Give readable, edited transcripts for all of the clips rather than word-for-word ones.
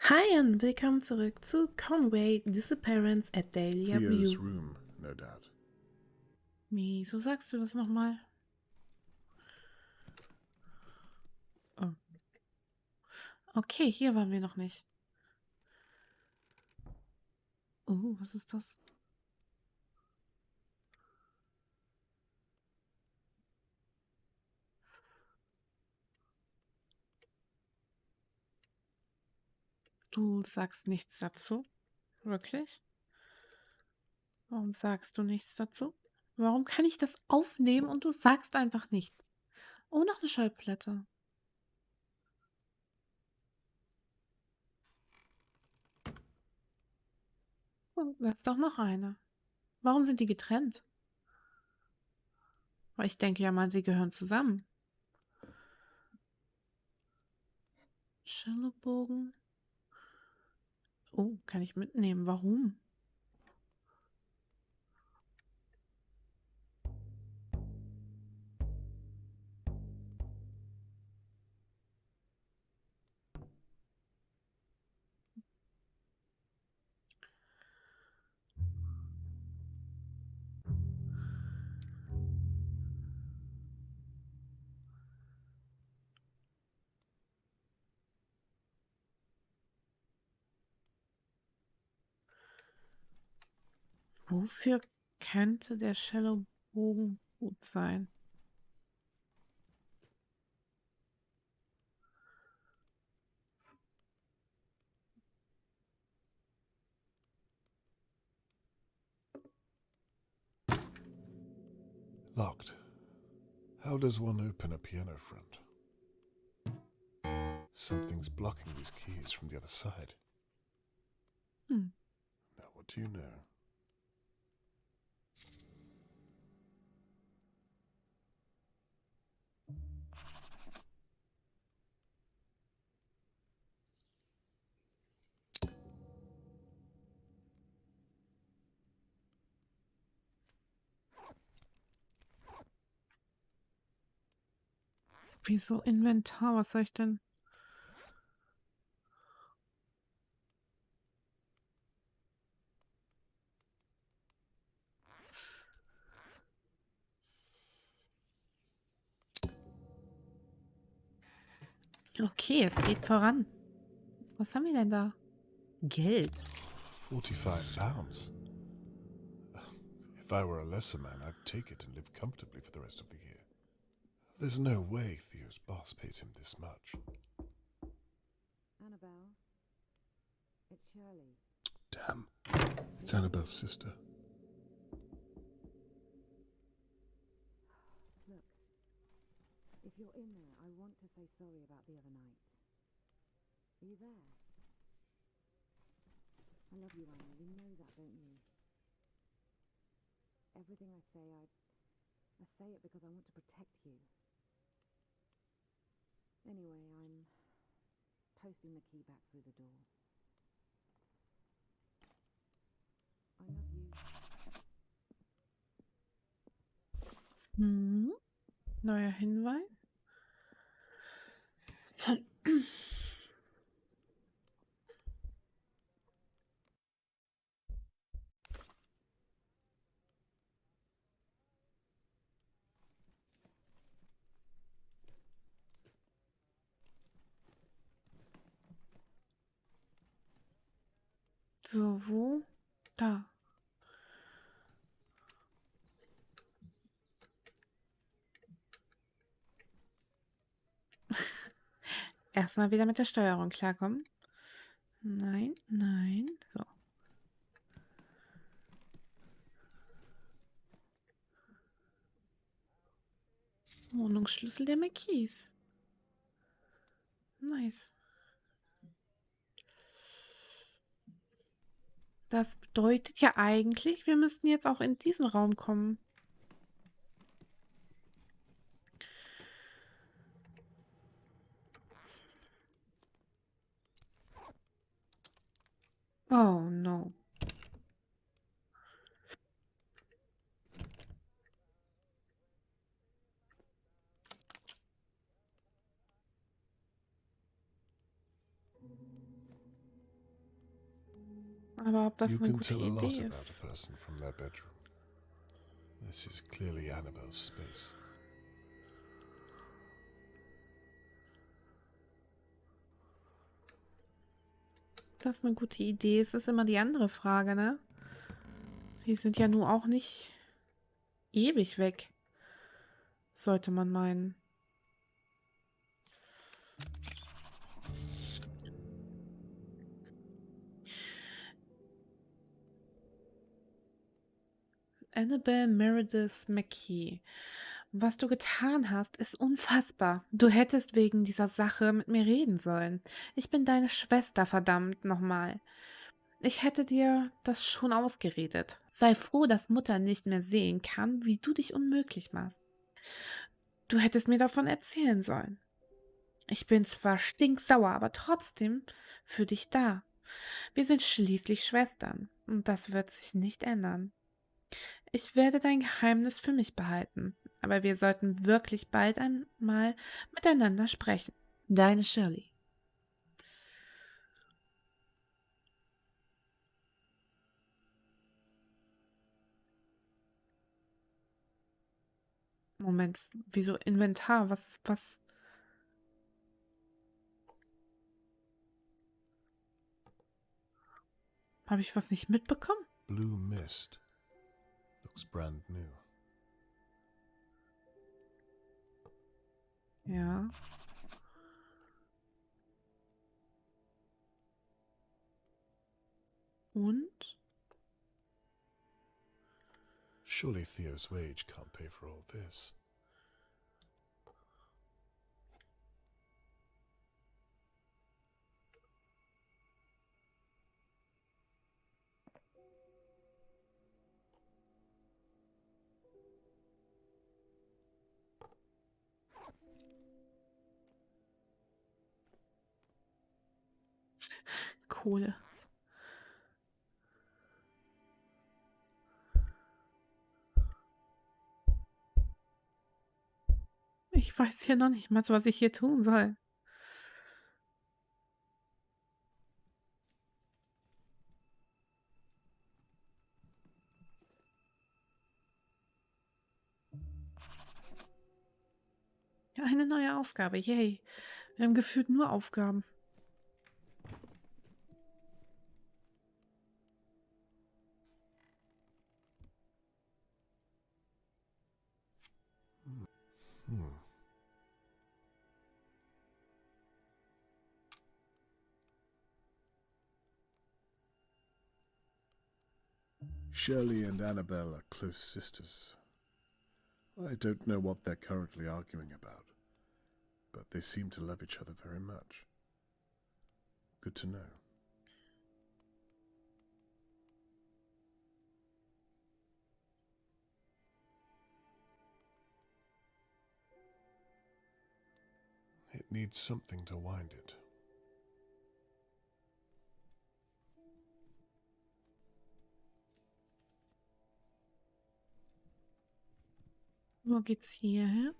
Hi und willkommen zurück zu Conway Disappearance at Dahlia Theo's View. room, no doubt. Wieso sagst du das nochmal? Oh. Okay, hier waren wir noch nicht. Oh, was ist das? Du sagst nichts dazu? Wirklich? Warum sagst du nichts dazu? Warum kann ich das aufnehmen und du sagst einfach nicht? Oh, noch eine Schallplatte. Und da ist doch noch eine. Warum sind die getrennt? Weil ich denke ja mal, die gehören zusammen. Cellobogen. Oh, kann ich mitnehmen. Warum? Wofür könnte der Cellobogen gut sein? Locked. How does one open a piano front? Something's blocking these keys from the other side. Hm. Now, what do you know? Wieso Inventar? Was soll ich denn? Okay, es geht voran. Was haben wir denn da? Geld. £45. If I were a lesser man, I'd take it and live comfortably for the rest of the year. There's no way Theo's boss pays him this much. Annabelle, it's Shirley. Damn. It's Annabelle's sister. Look, if you're in there, I want to say sorry about the other night. Are you there? I love you, Anna. You know that, don't you? Everything I say, I say it because I want to protect you. Anyway, I'm posting the key back through the door. I love you. Neuer Hinweis. So, wo? Da. Erstmal wieder mit der Steuerung klarkommen. Nein, nein. So. Wohnungsschlüssel der Marquise. Nice. Das bedeutet ja eigentlich, wir müssten jetzt auch in diesen Raum kommen. Oh no. Aber ob das You eine can gute tell a lot Idee about a ist. person from their bedroom. This is clearly Annabelle's space. Das ist eine gute Idee. Es ist immer die andere Frage, ne? Die sind ja nun auch nicht ewig weg, sollte man meinen. Annabelle Meredith McKee. Was du getan hast, ist unfassbar. Du hättest wegen dieser Sache mit mir reden sollen. Ich bin deine Schwester, verdammt nochmal. Ich hätte dir das schon ausgeredet. Sei froh, dass Mutter nicht mehr sehen kann, wie du dich unmöglich machst. Du hättest mir davon erzählen sollen. Ich bin zwar stinksauer, aber trotzdem für dich da. Wir sind schließlich Schwestern und das wird sich nicht ändern. Ich werde dein Geheimnis für mich behalten, aber wir sollten wirklich bald einmal miteinander sprechen. Deine Shirley. Moment, wieso Inventar? Was? Habe ich was nicht mitbekommen? Blue mist. Looks brand new. Ja. Und? Surely Theo's wage can't pay for all this. Kohle. Ich weiß hier noch nicht mal, was ich hier tun soll. Eine neue Aufgabe, yay. Wir haben gefühlt nur Aufgaben. Hmm. Shirley and Annabelle are close sisters. I don't know what they're currently arguing about, but they seem to love each other very much. Good to know. It needs something to wind it. Wo geht's hier hin?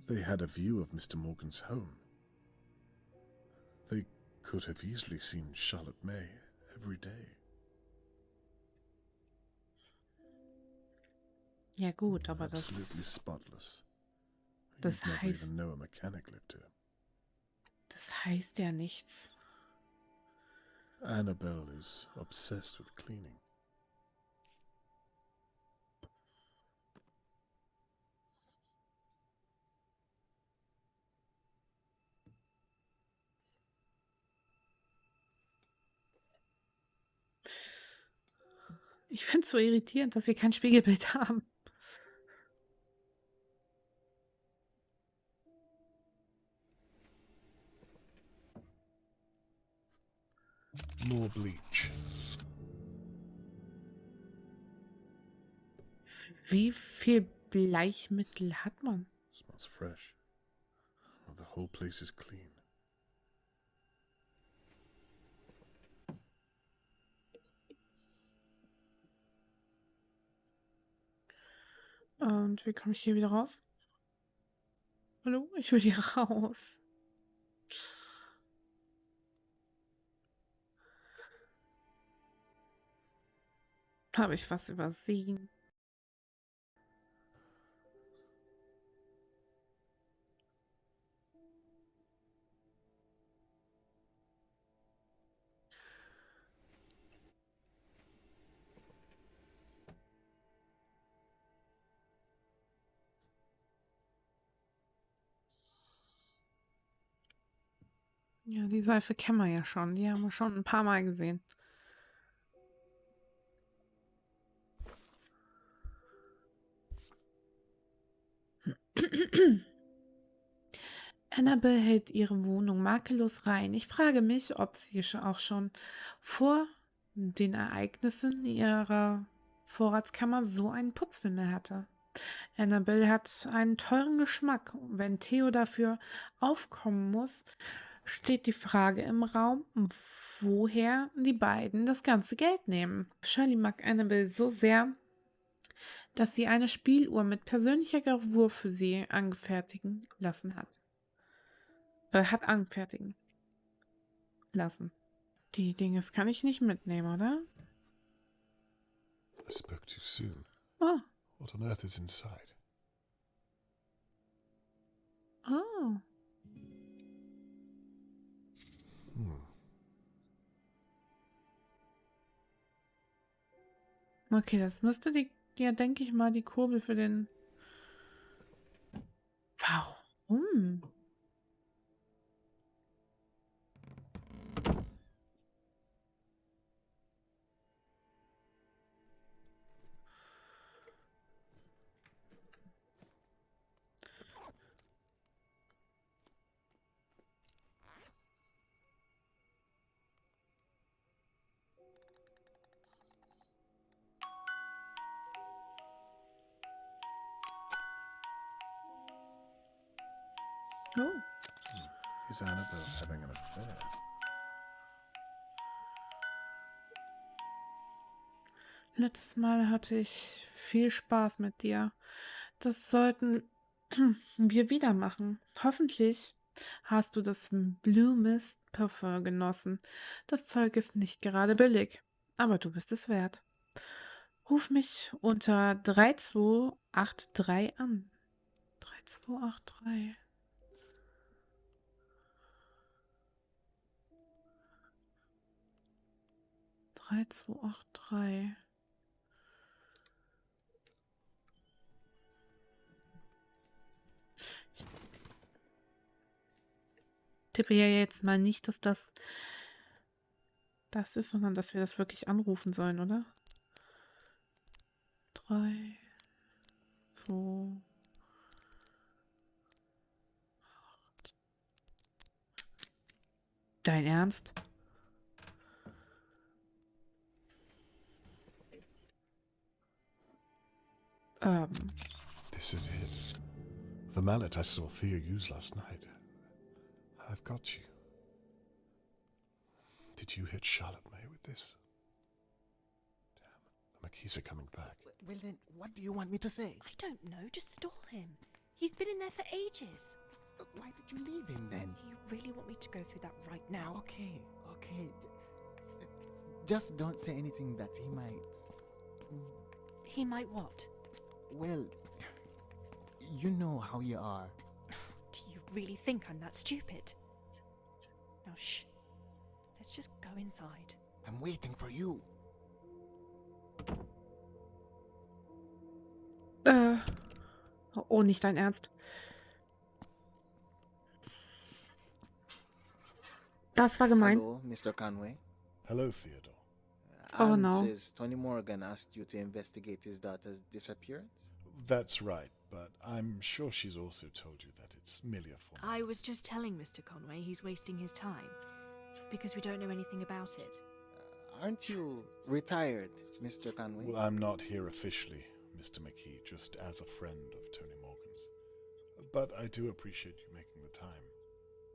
They had a view of Mr. Morgan's home. They could have easily seen Charlotte May every day. Ja gut, aber Absolutely spotless. das You'd never heißt, even know a mechanic lived here. das heißt ja nichts. Annabelle is obsessed with cleaning. Ich finde es so irritierend, dass wir kein Spiegelbild haben. More bleach. Wie viel Bleichmittel hat man? Smells fresh. Well, the whole place is clean. Und wie komme ich hier wieder raus? Hallo? Ich will hier raus. Habe ich was übersehen? Ja, die Seife kennen wir ja schon. Die haben wir schon ein paar Mal gesehen. Annabelle hält ihre Wohnung makellos rein. Ich frage mich, ob sie auch schon vor den Ereignissen ihrer Vorratskammer so einen Putzfimmel hatte. Annabelle hat einen teuren Geschmack. Wenn Theo dafür aufkommen muss, steht die Frage im Raum, woher die beiden das ganze Geld nehmen. Shirley mag Annabelle so sehr, dass sie eine Spieluhr mit persönlicher Gravur für sie anfertigen lassen hat. Hat anfertigen lassen. Die Dinge kann ich nicht mitnehmen, oder? I spoke too soon. Oh, What on earth is inside? oh. Okay, das müsste ja, denke ich mal, die Kurbel für den... Warum? Oh. Is Annabelle having an affair? Letztes Mal hatte ich viel Spaß mit dir. Das sollten wir wieder machen. Hoffentlich hast du das Blue Mist Parfum genossen. Das Zeug ist nicht gerade billig, aber du bist es wert. Ruf mich unter 3283 an. 3283. 3283. Ich tippe ja jetzt mal nicht, dass das ist, sondern dass wir das wirklich anrufen sollen, oder? 3, 2. Dein Ernst? This is it. The mallet I saw Theo use last night. I've got you. Did you hit Charlotte May with this? Damn, the Mackeys are coming back. Well then, what do you want me to say? I don't know, just stall him. He's been in there for ages. Why did you leave him then? Do you really want me to go through that right now? Okay. Just don't say anything that he might... He might what? Well, you know how you are. Do you really think I'm that stupid? Now shh. Let's just go inside. I'm waiting for you. Oh, nicht dein Ernst. Das war gemein. Hello, Mr. Conway. Hello, Theodore. Oh, Anne no. says Tony Morgan asked you to investigate his daughter's disappearance? That's right, but I'm sure she's also told you that it's merely a form. I was just telling Mr. Conway he's wasting his time. Because we don't know anything about it. Aren't you retired, Mr. Conway? Well, I'm not here officially, Mr. McKee, just as a friend of Tony Morgan's. But I do appreciate you making the time.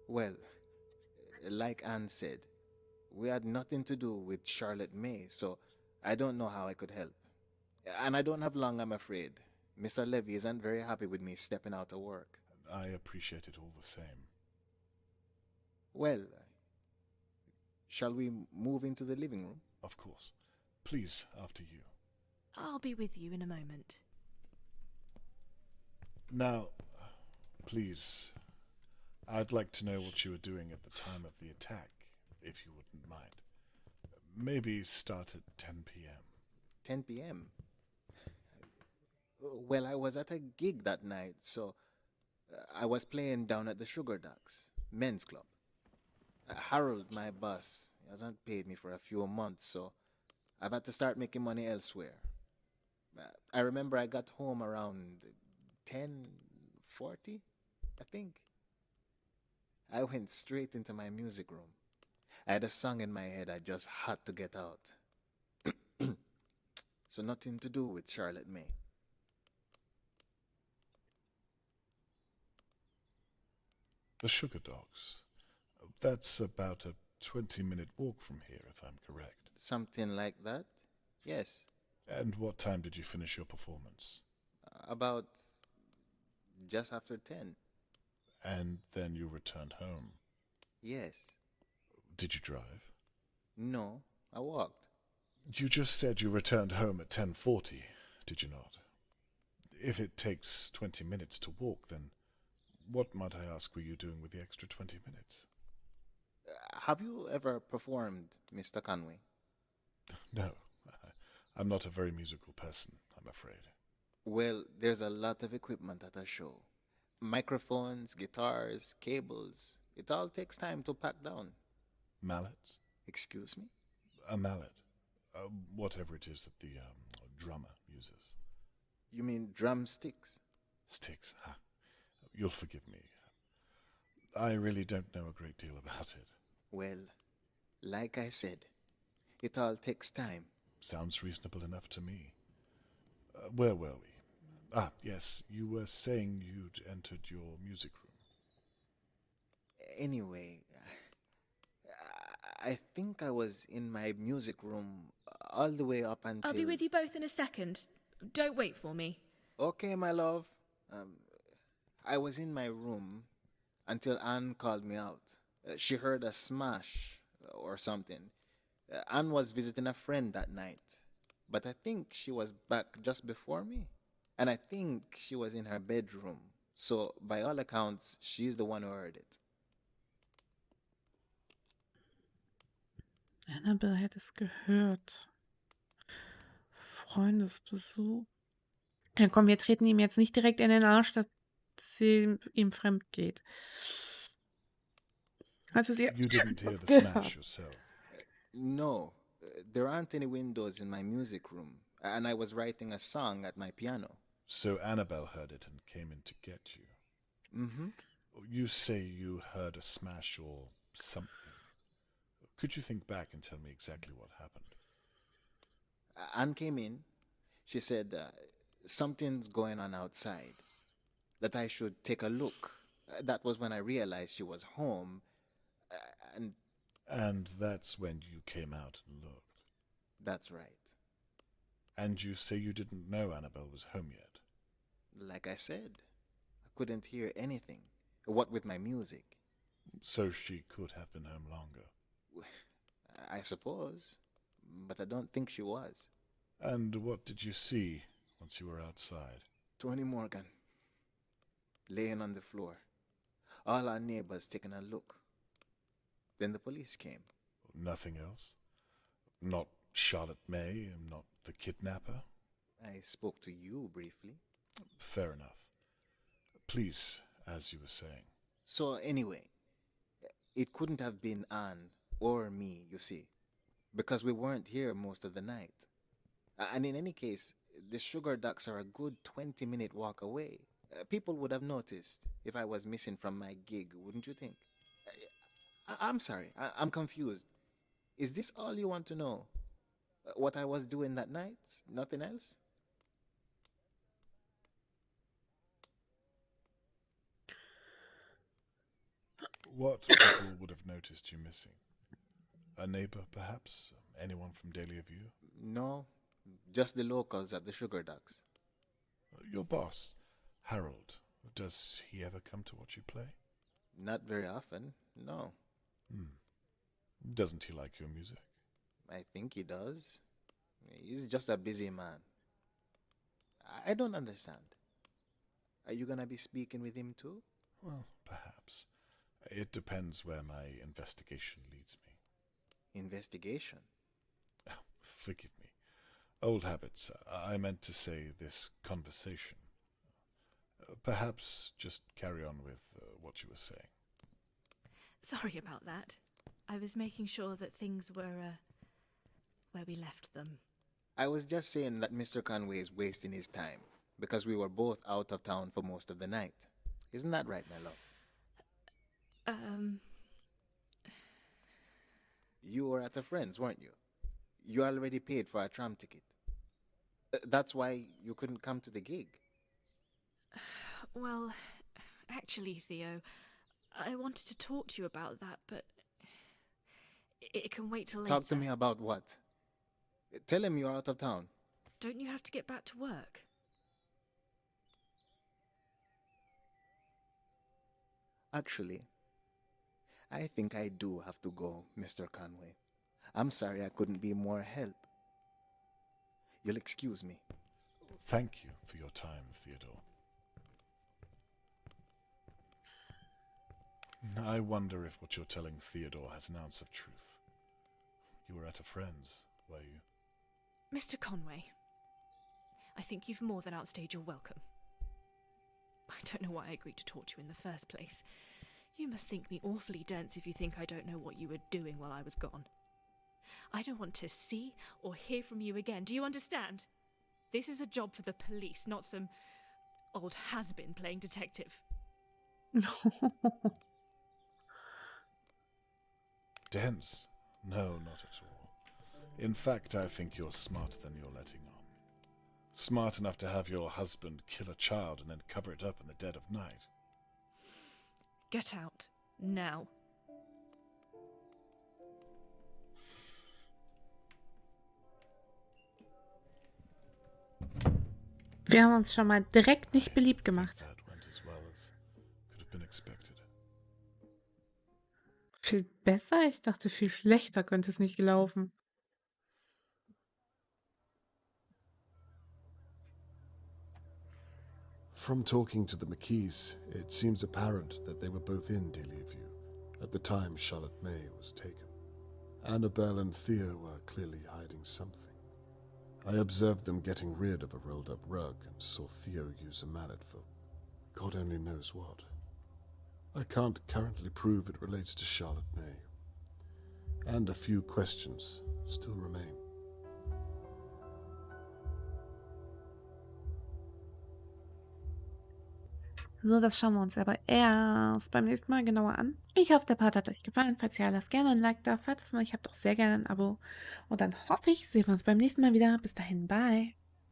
Well, like Anne said, we had nothing to do with Charlotte May, so I don't know how I could help. And I don't have long, I'm afraid. Mr. Levy isn't very happy with me stepping out of work. I appreciate it all the same. Well, shall we move into the living room? Of course. Please, after you. I'll be with you in a moment. Now, please, I'd like to know what you were doing at the time of the attack, if you wouldn't mind. Maybe start at 10 p.m. 10 p.m. Well, I was at a gig that night, so I was playing down at the Sugar Ducks men's club. Harold, my boss, hasn't paid me for a few months, so I've had to start making money elsewhere. I remember I got home around 10:40, I think. I went straight into my music room. I had a song in my head I just had to get out. So nothing to do with Charlotte May. The Sugar Dogs. That's about a 20-minute walk from here, if I'm correct. Something like that? Yes. And what time did you finish your performance? About just after 10. And then you returned home. Yes. Did you drive? No, I walked. You just said you returned home at 10:40, did you not? If it takes 20 minutes to walk, then what, might I ask, were you doing with the extra 20 minutes? Have you ever performed, Mr. Conway? No, I'm not a very musical person, I'm afraid. Well, there's a lot of equipment at a show. Microphones, guitars, cables. It all takes time to pack down. Mallets? Excuse me? A mallet. Whatever it is that the drummer uses. You mean drumsticks? Sticks, ha. You'll forgive me. I really don't know a great deal about it. Well, like I said, it all takes time. Sounds reasonable enough to me. Where were we? Ah, yes, you were saying you'd entered your music room. Anyway, I think I was in my music room all the way up until... I'll be with you both in a second. Don't wait for me. Okay, my love. I was in my room until Anne called me out. She heard a smash or something. Anne was visiting a friend that night, but I think she was back just before me. And I think she was in her bedroom. So, by all accounts, she's the one who heard it. Annabelle hätte es gehört. Freundesbesuch. Ja, komm, wir treten ihm jetzt nicht direkt in den Arsch, dass sie ihm fremd geht. Also sie You didn't hear hat's the gehört. smash yourself. No, there aren't any windows in my music room, and I was writing a song at my piano. So Annabelle heard it and came in to get you. Mm-hmm. You say you heard a smash or something. Could you think back and tell me exactly what happened? Anne came in. She said, something's going on outside, that I should take a look. That was when I realized she was home, And that's when you came out and looked. That's right. And you say you didn't know Annabelle was home yet. Like I said, I couldn't hear anything. What with my music? So she could have been home longer. I suppose, but I don't think she was. And what did you see once you were outside? Tony Morgan, laying on the floor. All our neighbors taking a look. Then the police came. Nothing else? Not Charlotte May, not the kidnapper? I spoke to you briefly. Fair enough. Please, as you were saying. So anyway, it couldn't have been Anne or me, you see, because we weren't here most of the night. And in any case, the Sugar Ducks are a good 20-minute walk away. People would have noticed if I was missing from my gig, wouldn't you think? I'm sorry, I'm confused. Is this all you want to know? What I was doing that night? Nothing else? What people would have noticed you missing? A neighbor, perhaps? Anyone from Dahlia View? No, just the locals at the Sugar Ducks. Your boss, Harold, does he ever come to watch you play? Not very often, no. Doesn't he like your music? I think he does. He's just a busy man. I don't understand. Are you gonna be speaking with him too? Well, perhaps. It depends where my investigation leads me. Investigation? Oh, forgive me. Old habits. I meant to say this conversation. Perhaps just carry on with what you were saying. Sorry about that. I was making sure that things were where we left them. I was just saying that Mr. Conway is wasting his time because we were both out of town for most of the night. Isn't that right, my love? You were at a friend's, weren't you? You already paid for a tram ticket. That's why you couldn't come to the gig. Well, actually, Theo, I wanted to talk to you about that, but it can wait till later. Talk to me about what? Tell him you're out of town. Don't you have to get back to work? Actually, I think I do have to go, Mr. Conway. I'm sorry I couldn't be more help. You'll excuse me. Thank you for your time, Theodore. I wonder if what you're telling Theodore has an ounce of truth. You were at a friend's, were you? Mr. Conway, I think you've more than outstayed your welcome. I don't know why I agreed to talk to you in the first place. You must think me awfully dense if you think I don't know what you were doing while I was gone. I don't want to see or hear from you again. Do you understand? This is a job for the police, not some old has-been playing detective. Dense? No, not at all. In fact, I think you're smarter than you're letting on. Smart enough to have your husband kill a child and then cover it up in the dead of night. Get out. Now. Wir haben uns schon mal direkt nicht beliebt gemacht. That went as well as could have been expected. Viel besser? Ich dachte, viel schlechter könnte es nicht gelaufen. From talking to the McKees, it seems apparent that they were both in Dahlia View at the time Charlotte May was taken. Annabelle and Theo were clearly hiding something. I observed them getting rid of a rolled-up rug and saw Theo use a mallet for God only knows what. I can't currently prove it relates to Charlotte May, and a few questions still remain. So, das schauen wir uns aber erst beim nächsten Mal genauer an. Ich hoffe, der Part hat euch gefallen. Falls ja, lasst gerne ein Like da. Falls es noch nicht habt, auch sehr gerne ein Abo. Und dann hoffe ich, sehen wir uns beim nächsten Mal wieder. Bis dahin, bye.